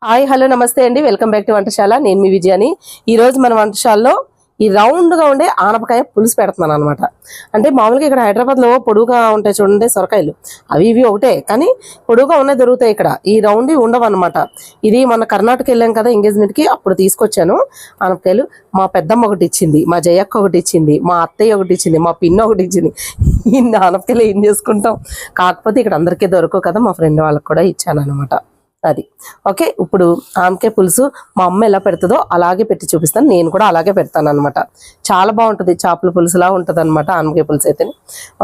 Hi hello నమస్తే అండి, welcome back to వంటశాల. నేను మీ విజయాని. ఈరోజు మన వంటశాలలో ఈ రౌండ్గా ఉండే ఆనపకాయ పులుసు పెడుతున్నాను అనమాట. అంటే మామూలుగా ఇక్కడ హైదరాబాద్లో పొడుగుగా ఉంటాయి చూడండి సొరకాయలు, అవి ఇవి ఒకటే, కానీ పొడుగుగా ఉన్నాయి దొరుకుతాయి. ఇక్కడ ఈ రౌండ్ ఉండవు అనమాట. ఇది మన కర్ణాటక వెళ్ళాం కదా ఎంగేజ్మెంట్కి, అప్పుడు తీసుకొచ్చాను ఆనపకాయలు. మా పెద్దమ్మ ఒకటి ఇచ్చింది, మా జయక్క ఒకటి ఇచ్చింది, మా అత్తయ్య ఒకటి ఇచ్చింది, మా పిన్న ఒకటి ఇచ్చింది. ఇన్ని ఆనపకాయలు ఏం చేసుకుంటాం, కాకపోతే ఇక్కడ అందరికీ దొరకవు కదా, మా ఫ్రెండ్ వాళ్ళకి కూడా ఇచ్చాను అనమాట. అది ఓకే. ఇప్పుడు ఆనపకాయ పులుసు మా అమ్మ ఎలా పెడుతుందో అలాగే పెట్టి చూపిస్తాను. నేను కూడా అలాగే పెడతాను అనమాట. చాలా బాగుంటుంది, చేపల పులుసులా ఉంటుంది అనమాట ఆనపకాయ పులుసు అయితే.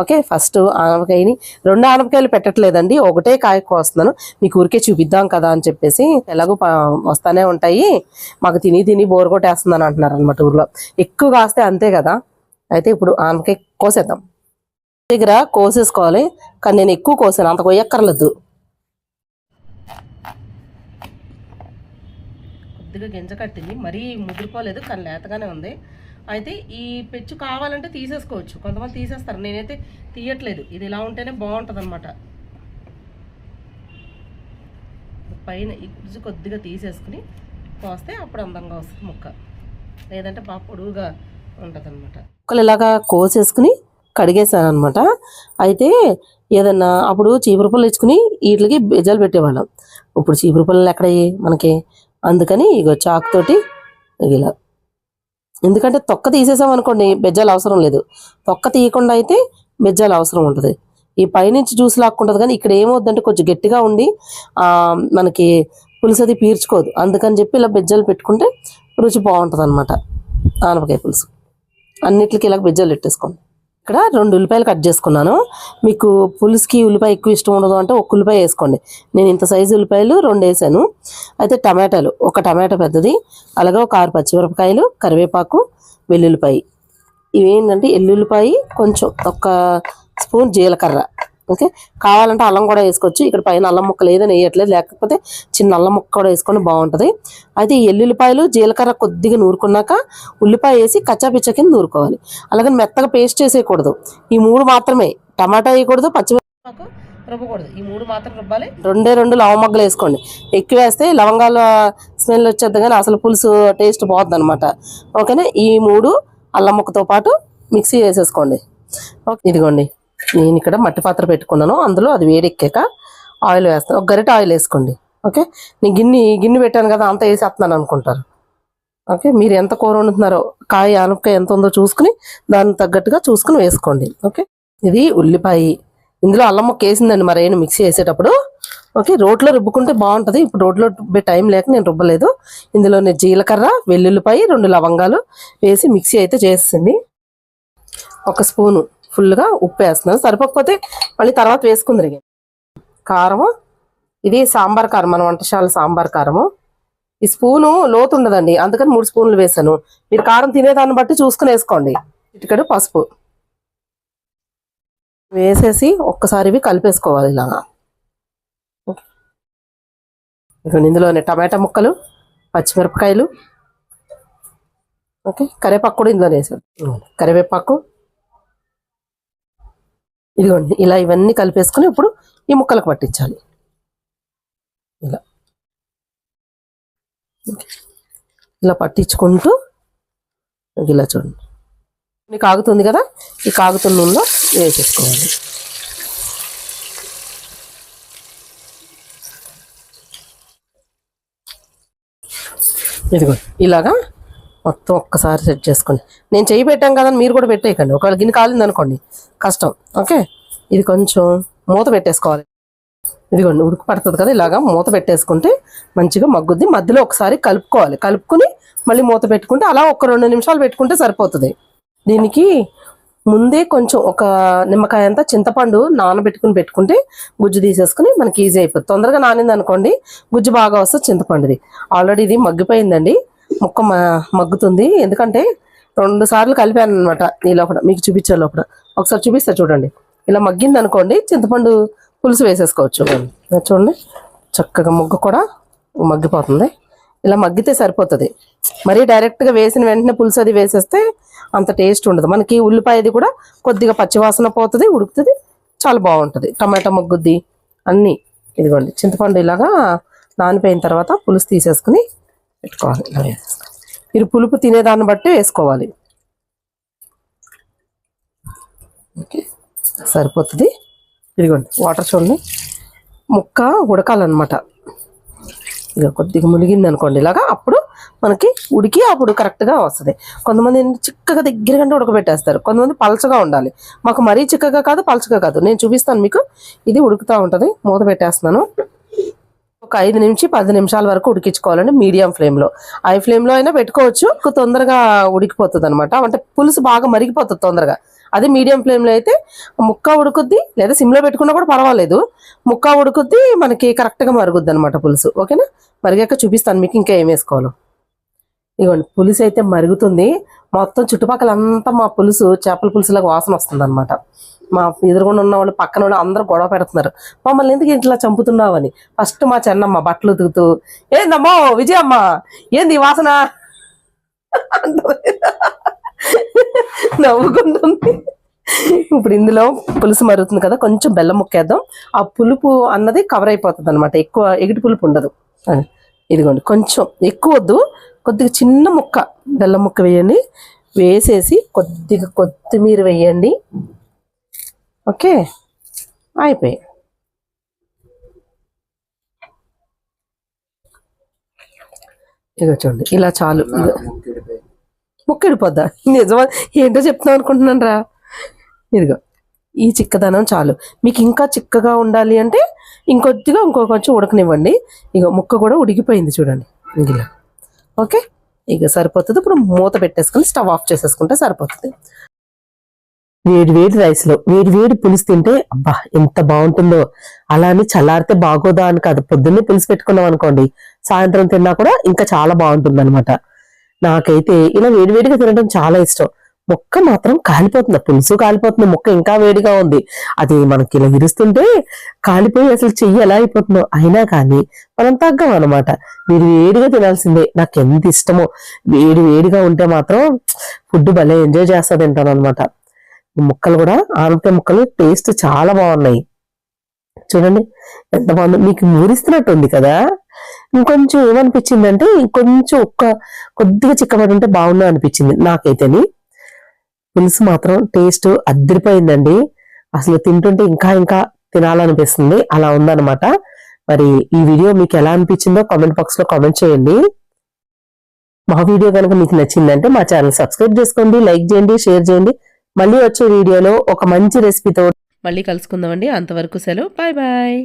ఓకే, ఫస్ట్ ఆనపకాయని, 2 ఆనపకాయలు పెట్టట్లేదండి, ఒకటే కాయ కోస్తున్నాను. మీకు ఊరికే చూపిద్దాం కదా అని చెప్పేసి. ఎలాగో వస్తానే ఉంటాయి, మాకు తిని తిని బోర్ కొట్టేస్తుందని అంటున్నారు అనమాట ఊర్లో. ఎక్కువ కాస్తే అంతే కదా. అయితే ఇప్పుడు ఆనపకాయ కోసేద్దాం. దగ్గర కోసేసుకోవాలి, కానీ నేను ఎక్కువ కోసాను, అంత కొయ్యక్కర్లేదు. కొద్దిగా గింజ కట్టింది, మరీ ముదిరిపోలేదు, కానీ లేతగానే ఉంది. అయితే ఈ పెచ్చు కావాలంటే తీసేసుకోవచ్చు, కొంతమంది తీసేస్తారు, నేనైతే తీయట్లేదు. ఇది ఇలా ఉంటేనే బాగుంటుంది అనమాట. పైన ఈ గుజ్జు కొద్దిగా తీసేసుకుని పోస్తే అప్పుడు అందంగా వస్తుంది ముక్క, లేదంటే బాగా పొడుగుగా ఉంటుంది అనమాట. ముక్కలు ఇలాగా కోసేసుకుని కడిగేసాను అనమాట. అయితే ఏదన్నా అప్పుడు చీపురు పుల్ల ఇచ్చుకుని వీటికి బెజ్జాలు పెట్టేవాళ్ళం. ఇప్పుడు చీపురు పుల్లలు ఎక్కడయ్యి మనకి, అందుకని ఇగో చాకుతోటి ఇలా, ఎందుకంటే తొక్క తీసేసాం అనుకోండి బెజ్జాలు అవసరం లేదు, తొక్క తీయకుండా అయితే బెజ్జాలు అవసరం ఉంటుంది. ఈ పైనుంచి జ్యూస్ లాక్కుంటుంది, కానీ ఇక్కడ ఏమవుద్దంటే కొంచెం గట్టిగా ఉండి మనకి పులుసు అది పీల్చుకోదు. అందుకని చెప్పి ఇలా బెజ్జాలు పెట్టుకుంటే రుచి బాగుంటుంది అనమాట ఆనపకాయ పులుసు. అన్నిటికీ ఇలా బెజ్జాలు పెట్టేసుకోండి. ఇక్కడ 2 ఉల్లిపాయలు కట్ చేసుకున్నాను. మీకు పులుసుకి ఉల్లిపాయ ఎక్కువ ఇష్టం ఉండదు అంటే 1 ఉల్లిపాయ వేసుకోండి. నేను ఇంత సైజు ఉల్లిపాయలు 2 వేసాను. అయితే టమాటాలు, 1 టమాటా పెద్దది, అలాగే 1 6 పచ్చిమిరపకాయలు, కరివేపాకు, వెల్లుల్లిపాయ. ఇవేంటంటే ఎల్లుల్లిపాయ, కొంచెం 1 స్పూన్ జీలకర్ర. ఓకే, కావాలంటే అల్లం కూడా వేసుకోవచ్చు. ఇక్కడ పైన అల్లం ముక్కలు ఏదైనా వేయట్లేదు, లేకపోతే చిన్న అల్లం ముక్క కూడా వేసుకొని బాగుంటుంది. అయితే ఈ ఎల్లుల్లిపాయలు జీలకర్ర కొద్దిగా నూరుకున్నాక ఉల్లిపాయ వేసి కచ్చాపిచ్చ కింద నూరుకోవాలి. అలాగే మెత్తగా పేస్ట్ చేసేయకూడదు. ఈ 3 మాత్రమే, టమాటా వేయకూడదు, పచ్చిమిరపకాయ రుబ్బకూడదు. ఈ 3 మాత్రం రుబ్బాలి. 2 లవంగాలు వేసుకోండి. ఎక్కువ వేస్తే లవంగాల స్మెల్ వచ్చేద్ది, కానీ అసలు పులుసు టేస్ట్ పోద్ది అనమాట. ఓకేనా, ఈ 3 అల్లం ముక్కతో పాటు మిక్సీ వేసేసుకోండి. ఓకే, ఇదిగోండి నేను ఇక్కడ మట్టి పాత్ర పెట్టుకున్నాను, అందులో అది వేడెక్కాక ఆయిల్ వేస్తాను. 1 గరిట ఆయిల్ వేసుకోండి. ఓకే, నేను గిన్నె పెట్టాను కదా అంతా వేసేస్తున్నాను అనుకుంటారు. ఓకే, మీరు ఎంత కూర వండుతున్నారో, ఆనపకాయ ఎంత ఉందో చూసుకుని దానికి తగ్గట్టుగా చూసుకుని వేసుకోండి. ఓకే, ఇది ఉల్లిపాయ, ఇందులో అల్లం ముక్క వేసిందండి మరి నేను మిక్సీ వేసేటప్పుడు. ఓకే, రోట్లో రుబ్బుకుంటే బాగుంటుంది. ఇప్పుడు రోట్లో రుబ్బే టైం లేక నేను రుబ్బలేదు. ఇందులోనే జీలకర్ర, వెల్లుల్లిపాయ, 2 లవంగాలు వేసి మిక్సీ అయితే చేసింది. 1 స్పూను ఫుల్గా ఉప్పు వేస్తున్నాను, సరిపోకపోతే మళ్ళీ తర్వాత వేసుకుందరు. కారము, ఇది సాంబార్ కారం, మన వంటశాల సాంబార్ కారము. ఈ స్పూను లోతు ఉండదండి, అందుకని 3 స్పూన్లు వేసాను. మీరు కారం తినేదాన్ని బట్టి చూసుకుని వేసుకోండి. చిటికెడు పసుపు వేసేసి ఒక్కసారి ఇవి కలిపేసుకోవాలి ఇలాగా. ఇందులోనే టమాటా ముక్కలు, పచ్చిమిరపకాయలు, ఓకే, కరివేపాకు కూడా ఇందులో వేసాను. కరివేపాకు ఇదిగోండి, ఇలా ఇవన్నీ కలిపేసుకుని ఇప్పుడు ఈ ముక్కలకు పట్టించాలి. ఇలా పట్టించుకుంటూ ఇలా చూడండి, మీకు ఆగుతుంది కదా, ఈ కాగుతున్న నూనెలో వేసేసుకోవాలి. ఇదిగోండి ఇలాగా మొత్తం ఒక్కసారి సెట్ చేసుకోండి. నేను చేయి పెట్టాం కదా, మీరు కూడా పెట్టేయకండి. ఒకవేళ గిన్నె కాలింది అనుకోండి కష్టం. ఓకే, ఇది కొంచెం మూత పెట్టేసుకోవాలి. ఇదిగోండి ఉడుకు పడుతుంది కదా, ఇలాగా మూత పెట్టేసుకుంటే మంచిగా మగ్గుద్ది. మధ్యలో ఒకసారి కలుపుకోవాలి, కలుపుకుని మళ్ళీ మూత పెట్టుకుంటే అలా 1-2 నిమిషాలు పెట్టుకుంటే సరిపోతుంది. దీనికి ముందే కొంచెం 1 నిమ్మకాయ అంతా చింతపండు నానబెట్టుకుని పెట్టుకుంటే గుజ్జు తీసేసుకుని మనకి ఈజీ అయిపోతుంది. తొందరగా నానింది అనుకోండి గుజ్జు బాగా వస్తుంది చింతపండుది. ఆల్రెడీ ఇది మగ్గిపోయిందండి, ముక్క మగ్గుతుంది, ఎందుకంటే 2 సార్లు కలిపాను అనమాట. ఈ లోపల మీకు చూపించే లోపల ఒకసారి చూపిస్తా చూడండి. ఇలా మగ్గింది అనుకోండి చింతపండు పులుసు వేసేసుకోవచ్చు. చూడండి చక్కగా ముగ్గ కూడా మగ్గిపోతుంది. ఇలా మగ్గితే సరిపోతుంది. మరీ డైరెక్ట్గా వేసిన వెంటనే పులుసు అది వేసేస్తే అంత టేస్ట్ ఉండదు. మనకి ఉల్లిపాయది కూడా కొద్దిగా పచ్చివాసన పోతుంది, ఉడుకుతుంది, చాలా బాగుంటుంది. టమాటా మగ్గుద్ది అన్నీ. ఇదిగోండి చింతపండు ఇలాగా నానిపోయిన తర్వాత పులుసు తీసేసుకుని పెట్టుకోవాలి. ఇలా వేసేసుకోవాలి. మీరు పులుపు తినేదాన్ని బట్టి వేసుకోవాలి. ఓకే, సరిపోతుంది. ఇదిగోండి వాటర్ చూడండి, ముక్క ఉడకాలన్నమాట. ఇక కొద్దిగా మునిగింది అనుకోండి ఇలాగా, అప్పుడు మనకి ఉడికి అప్పుడు కరెక్ట్గా వస్తుంది. కొంతమంది చిక్కగా దగ్గరగా ఉడకబెట్టేస్తారు, కొంతమంది పలచగా ఉండాలి. మాకు మరీ చిక్కగా కాదు పలచగా కాదు. నేను చూపిస్తాను మీకు. ఇది ఉడుకుతూ ఉంటుంది. మూత పెట్టేస్తున్నాను. ఒక 5 నుంచి 10 నిమిషాల వరకు ఉడికించుకోవాలండి మీడియం ఫ్లేమ్లో. హై ఫ్లేమ్లో అయినా పెట్టుకోవచ్చు, తొందరగా ఉడికిపోతుంది అనమాట. అంటే పులుసు బాగా మరిగిపోతుంది తొందరగా. అదే మీడియం ఫ్లేమ్లో అయితే ముక్క ఉడుకుద్ది, లేదా సిమ్లో పెట్టుకున్నా కూడా పర్వాలేదు. ముక్క ఉడుకుద్ది, మనకి కరెక్ట్గా మరుగుద్ది అనమాట పులుసు. ఓకేనా, మరిగాక చూపిస్తాను మీకు ఇంకా ఏం వేసుకోవాలో. ఇదిగోండి పులుసు అయితే మరుగుతుంది. మొత్తం చుట్టుపక్కల అంతా మా పులుసు చేపల పులుసులాగా వాసన వస్తుంది అనమాట. మా ఎదురుగుండా ఉన్న వాళ్ళు పక్కన వాళ్ళు అందరూ గొడవ పెడుతున్నారు, మమ్మల్ని ఎందుకు ఇట్లా చంపుతున్నావు అని. ఫస్ట్ మా చెన్నమ్మ బట్టలు ఉతుకుతూ, ఏందమ్మో విజయమ్మ ఏంది ఈ వాసన నవ్వుకుంటుంది. ఇప్పుడు ఇందులో పులుసు మరుగుతుంది కదా, కొంచెం బెల్లం ముక్కేద్దాం. ఆ పులుపు అన్నది కవర్ అయిపోతుంది అనమాట. ఎక్కువ ఎగిటి పులుపు ఉండదు. ఇదిగోండి కొంచెం ఎక్కువ వద్దు, కొద్దిగా చిన్న ముక్క బెల్లం ముక్క వేయండి. వేసేసి కొద్దిగా కొత్తిమీర వేయండి. ఓకే, అయిపోయి. ఇదిగో చూడండి ఇలా చాలు. ముక్కెడిపోద్దా? నిజమా ఏంటో చెప్తాం అనుకుంటున్నాను రా. ఇదిగో ఈ చిక్కదనం చాలు. మీకు ఇంకా చిక్కగా ఉండాలి అంటే ఇంకొద్దిగా కొంచెం ఉడకనివ్వండి. ఇక ముక్క కూడా ఉడికిపోయింది చూడండి ఇలా. ఓకే, ఇక సరిపోతుంది. ఇప్పుడు మూత పెట్టేసుకొని స్టవ్ ఆఫ్ చేసేసుకుంటే సరిపోతుంది. వేడి వేడి రైస్లో వేడి వేడి పులుసు తింటే అబ్బా ఎంత బాగుంటుందో. అలా అని చల్లారితే బాగోదా అని కాదు, పొద్దున్నే పులుసు పెట్టుకున్నాం అనుకోండి, సాయంత్రం తిన్నా కూడా ఇంకా చాలా బాగుంటుంది అనమాట. నాకైతే ఇలా వేడివేడిగా తినడం చాలా ఇష్టం. ముక్క మాత్రం కాలిపోతుంది, పులుసు కాలిపోతుంది, ముక్క ఇంకా వేడిగా ఉంది. అది మనకి ఇలా ఇరుస్తుంటే కాలిపోయి అసలు చెయ్యి ఎలా అయిపోతుందో. అయినా కానీ మనం తగ్గం అనమాట. మీరు వేడిగా తినాల్సిందే. నాకు ఎంత ఇష్టమో వేడి వేడిగా ఉంటే మాత్రం ఫుడ్ భలే ఎంజాయ్ చేస్తా తింటాను అనమాట. ముక్కలు కూడా ఆనపకాయ ముక్కలు టేస్ట్ చాలా బాగున్నాయి చూడండి, ఎంత బాగుంది. మీకు ఊరిస్తున్నట్టు ఉంది కదా. ఇంకొంచెం ఏమనిపించిందంటే ఇంకొంచెం కొద్దిగా చిక్కబడి ఉంటే బాగుండు అనిపించింది నాకైతేని. పులుసు మాత్రం టేస్ట్ అద్దరిపోయిందండి. అసలు తింటుంటే ఇంకా ఇంకా తినాలనిపిస్తుంది, అలా ఉందన్నమాట. మరి ఈ వీడియో మీకు ఎలా అనిపించిందో కామెంట్ బాక్స్ లో కామెంట్ చేయండి. మా వీడియో కనుక మీకు నచ్చిందంటే మా ఛానల్ సబ్స్క్రైబ్ చేసుకోండి, లైక్ చేయండి, షేర్ చేయండి. మళ్ళీ వచ్చే వీడియోలో ఒక మంచి రెసిపీతో మళ్ళీ కలుసుకుందామండి. అంతవరకు సెలవు, బాయ్ బాయ్.